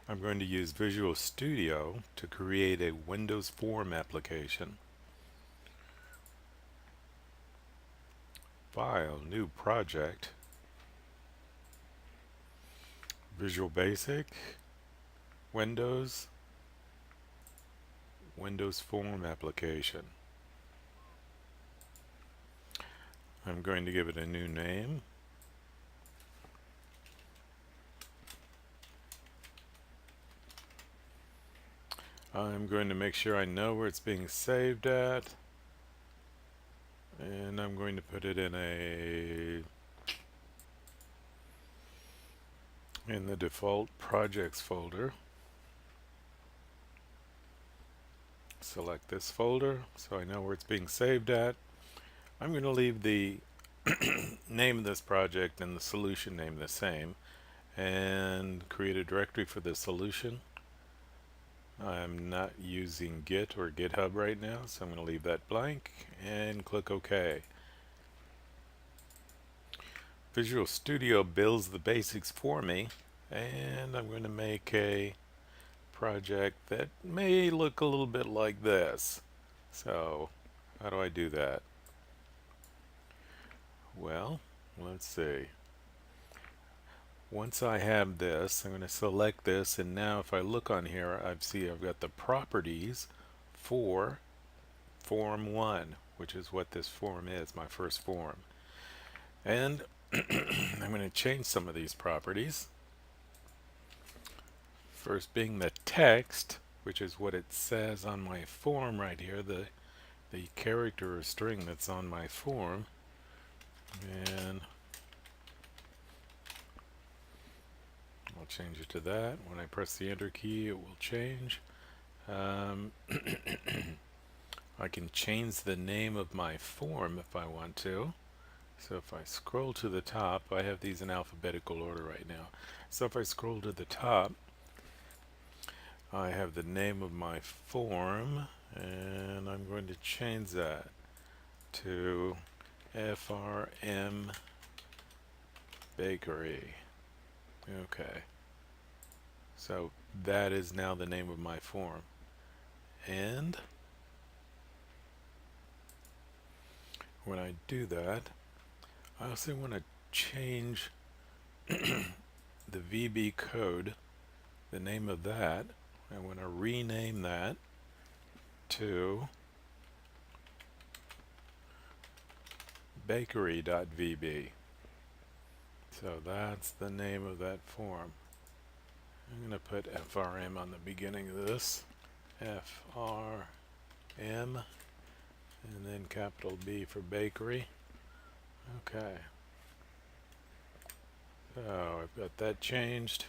I'm going to use Visual Studio to create a Windows form application. File, New Project, Visual Basic, Windows, Windows form application. I'm going to give it a new name. I'm going to make sure I know where it's being saved at, and I'm going to put it in the default projects folder. Select this folder so I know where it's being saved at. I'm going to leave the name of this project and the solution name the same, and create a directory for the solution. I'm not using Git or GitHub right now, so I'm going to leave that blank and click OK. Visual Studio builds the basics for me, and I'm going to make a project that may look a little bit like this. So how do I do that? Well, let's see. Once I have this, I'm going to select this, and now if I look on here, I've got the properties for Form 1, which is what this form is, my first form. And I'm going to change some of these properties. First being the text, which is what it says on my form right here, the character or string that's on my form. And I'll change it to that. When I press the enter key, it will change. I can change the name of my form if I want to. So if I scroll to the top, I have these in alphabetical order right now. So if I scroll to the top, I have the name of my form, and I'm going to change that to FRM Bakery. Okay. So that is now the name of my form. And when I do that, I also want to change the VB code, the name of that. I want to rename that to bakery.vb. So that's the name of that form. I'm going to put FRM on the beginning of this. FRM, and then capital B for bakery. Okay. So I've got that changed.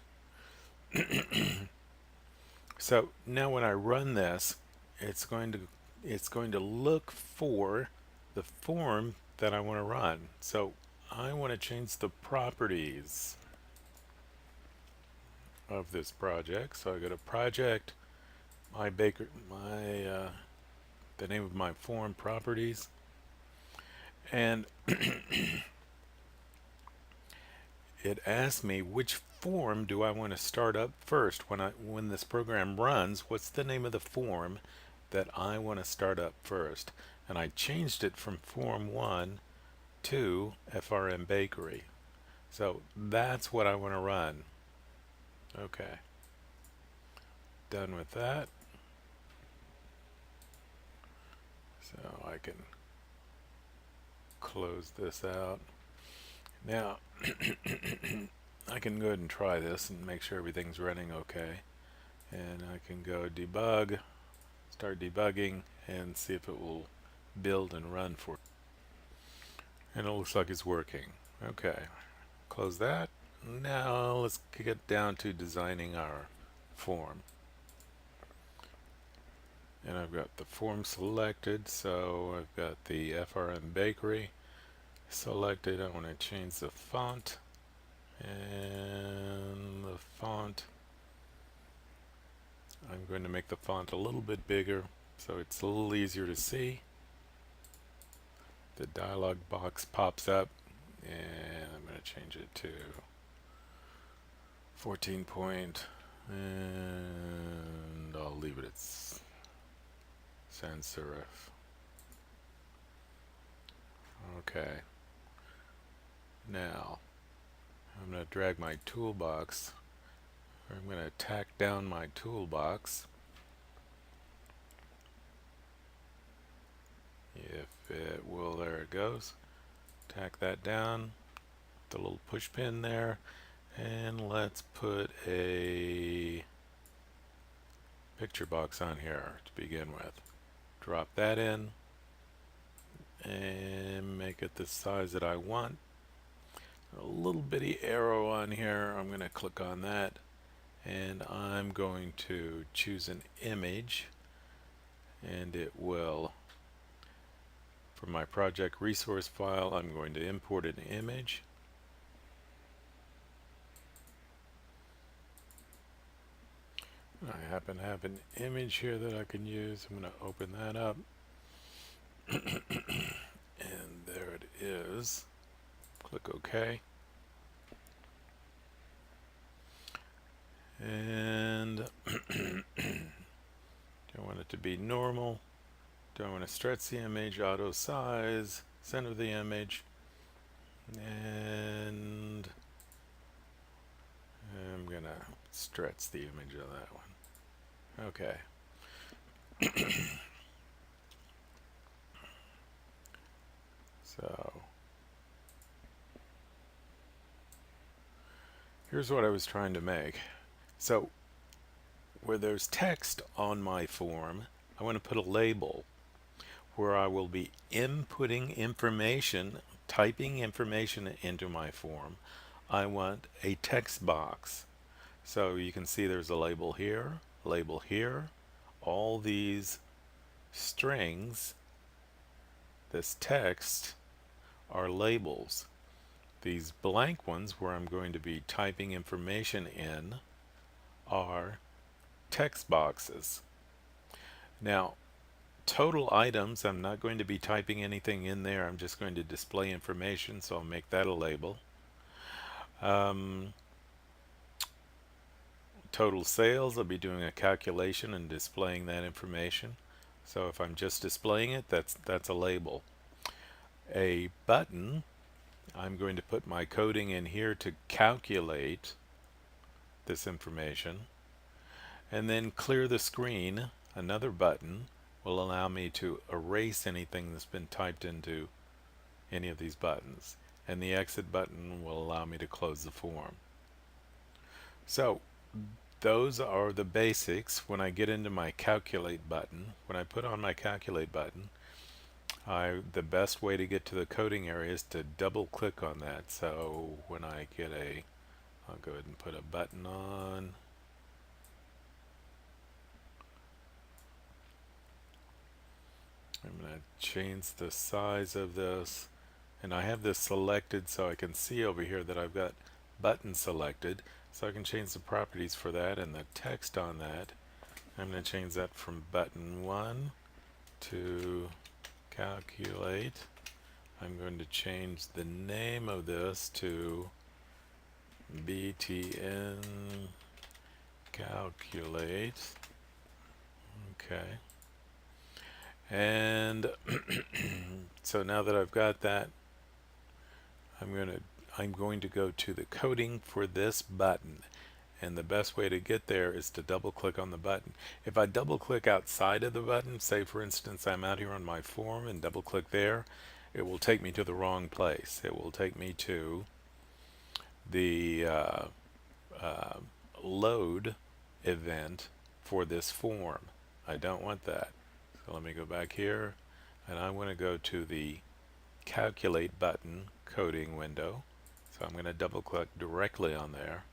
So now when I run this, it's going to look for the form that I want to run. So I want to change the properties of this project. So I go to project, the name of my form, properties, and it asks me which form do I want to start up first. When this program runs, what's the name of the form that I want to start up first? And I changed it from form 1 to FRM Bakery. So that's what I want to run. Okay. Done with that. So I can close this out. Now I can go ahead and try this and make sure everything's running okay. And I can go debug, start debugging, and see if it will build and run for. And it looks like it's working. Okay, close that. Now let's get down to designing our form. And I've got the form selected, so I've got the FRM Bakery selected. I want to change the font, and the font, I'm going to make the font a little bit bigger so it's a little easier to see. The dialog box pops up, and I'm going to change it to 14 point. and I'll leave it at sans serif. Okay. Now, I'm going to drag my toolbox, or I'm going to tack down my toolbox. If it will, there it goes. Tack that down, the little push pin there, and let's put a picture box on here to begin with. Drop that in and make it the size that I want. A little bitty arrow on here, I'm going to click on that, and I'm going to choose an image, and it will, from my project resource file, I'm going to import an image. I happen to have an image here that I can use. I'm going to open that up. And there it is. Click OK. And do I want it to be normal? Do I want to stretch the image, auto size, center the image, and I'm going to stretch the image of that one. Okay. So here's what I was trying to make. So where there's text on my form, I want to put a label where I will be inputting information, typing information into my form. I want a text box. So you can see there's a label here, all these strings, this text, are labels. These blank ones where I'm going to be typing information in are text boxes. Now, total items, I'm not going to be typing anything in there. I'm just going to display information, so I'll make that a label. Total sales, I'll be doing a calculation and displaying that information. So if I'm just displaying it, that's a label. A button, I'm going to put my coding in here to calculate this information. And then clear the screen, another button, will allow me to erase anything that's been typed into any of these buttons. And the exit button will allow me to close the form. So those are the basics. When I get into my calculate button, when I put on my calculate button, the best way to get to the coding area is to double click on that. So when I get I'll go ahead and put a button on. I'm going to change the size of this, and I have this selected so I can see over here that I've got button selected, so I can change the properties for that and the text on that. I'm going to change that from button 1 to calculate. I'm going to change the name of this to BTN calculate. Okay. And so now that I've got that, I'm going to go to the coding for this button, and the best way to get there is to double click on the button. If I double click outside of the button, say for instance I'm out here on my form and double click there, it will take me to the wrong place. It will take me to the load event for this form. I don't want that. So let me go back here, and I want to go to the calculate button coding window. So I'm going to double click directly on there,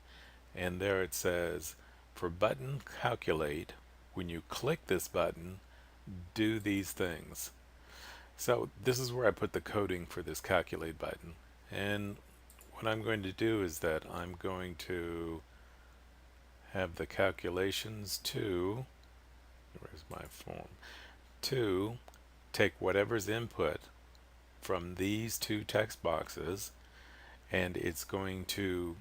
and there it says for button calculate, when you click this button, do these things. So this is where I put the coding for this calculate button, and what I'm going to do is that I'm going to have the calculations to, where's my form, to take whatever's input from these two text boxes, and it's going to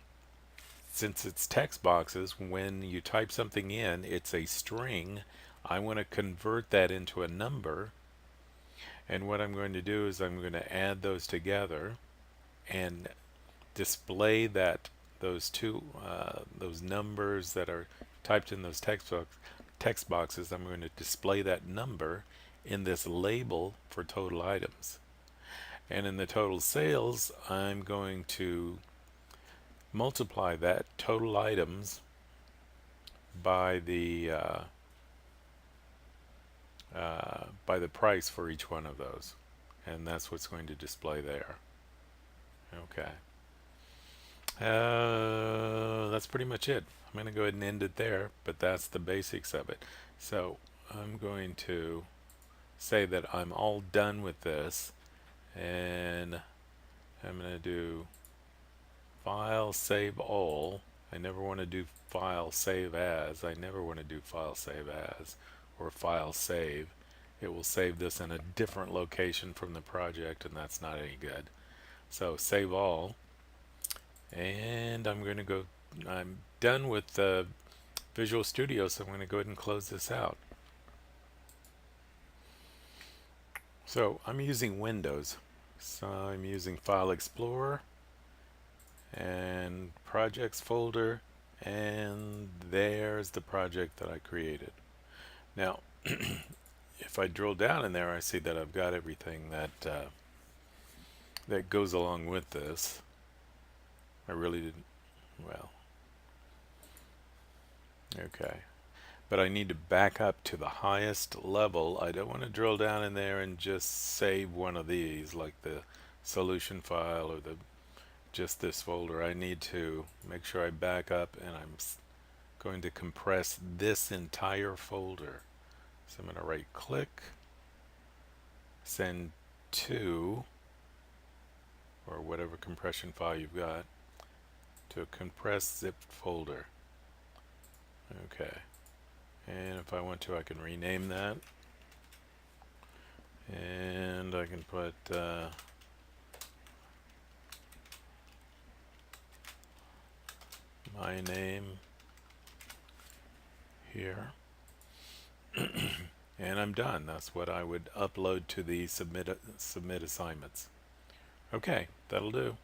since it's text boxes, when you type something in, it's a string. I want to convert that into a number, and what I'm going to do is I'm going to add those together and display those numbers that are typed in those text boxes. I'm going to display that number in this label for total items, and in the total sales I'm going to multiply that total items by the price for each one of those, and that's what's going to display there. Okay. That's pretty much it. I'm going to go ahead and end it there, but that's the basics of it. So I'm going to say that I'm all done with this, and I'm going to do File, Save All. I never want to do File, Save As. I never want to do File, Save As or File, Save. It will save this in a different location from the project, and that's not any good. So Save All. And I'm done with Visual Studio, so I'm going to go ahead and close this out. So I'm using Windows. So I'm using File Explorer and Projects folder, and there's the project that I created. Now, if I drill down in there, I see that I've got everything that goes along with this. I really didn't. Well, okay. But I need to back up to the highest level. I don't want to drill down in there and just save one of these, like the solution file or just this folder. I need to make sure I back up, and I'm going to compress this entire folder. So I'm going to right click, send to, or whatever compression file you've got, to a compressed zipped folder. Okay. And if I want to, I can rename that. And I can put my name here. And I'm done. That's what I would upload to the submit assignments. Okay, that'll do.